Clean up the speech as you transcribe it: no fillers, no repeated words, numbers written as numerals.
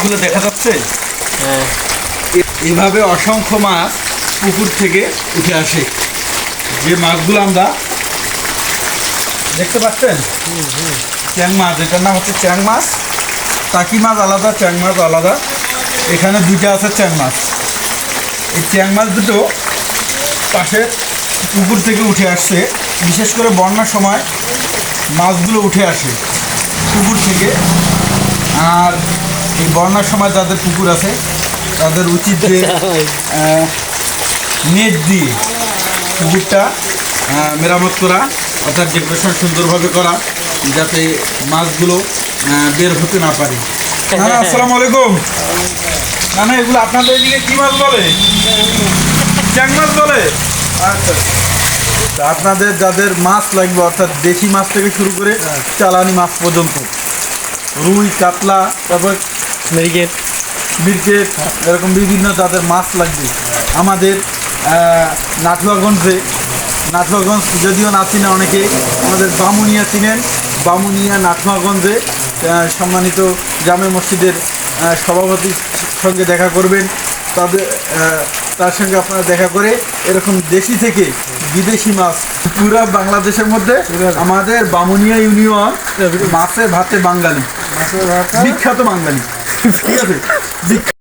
মাছগুলো দেখা যাচ্ছে। হ্যাঁ, এইভাবে অসংখ্য মাছ পুকুর থেকে উঠে আসে। যে মাছগুলো আমরা দেখতে পাচ্ছেন, চ্যাং মাছ, এটার নাম হচ্ছে চ্যাং মাছ। টাকি মাছ আলাদা, চ্যাং মাছ আলাদা। এখানে দুইটা আছে চ্যাং মাছ। এই চ্যাং মাছ দুটো পাশে পুকুর থেকে উঠে আসছে। বিশেষ করে বন্যার সময় মাছগুলো উঠে আসে পুকুর থেকে। আর এই বন্যার সময় যাদের পুকুর আছে তাদের উচিত যে নেট দিয়ে পুকুরটা মেরামত করা, অর্থাৎ ডেকোরেশন সুন্দরভাবে করা, যাতে মাছগুলো বের হতে না পারে। না না, আসসালামু আলাইকুম। না না, এগুলো আপনাদের এদিকে কী মাছ বলে? চ্যাং মাছ বলে। আচ্ছা, তা আপনাদের যাদের মাছ লাগবে, অর্থাৎ দেশি মাছ থেকে শুরু করে চালানি মাছ পর্যন্ত, রুই, কাতলা, তারপর মেরিকেট, মিরকেট, এরকম বিভিন্ন যাদের মাছ লাগবে আমাদের নাটুয়াগঞ্জ যদিও না চিনে অনেকে, আমাদের বামুনিয়া চিনেন। বামুনিয়া নাটুয়াগঞ্জে সম্মানিত জামে মসজিদের সভাপতির সঙ্গে দেখা করবেন। তার সঙ্গে আপনারা দেখা করে এরকম দেশি থেকে বিদেশি মাছ পুরো বাংলাদেশের মধ্যে আমাদের বামুনিয়া ইউনিয়ন মাছে ভাতে বাঙালি, বিখ্যাত বাঙালি। ঠিক আছে।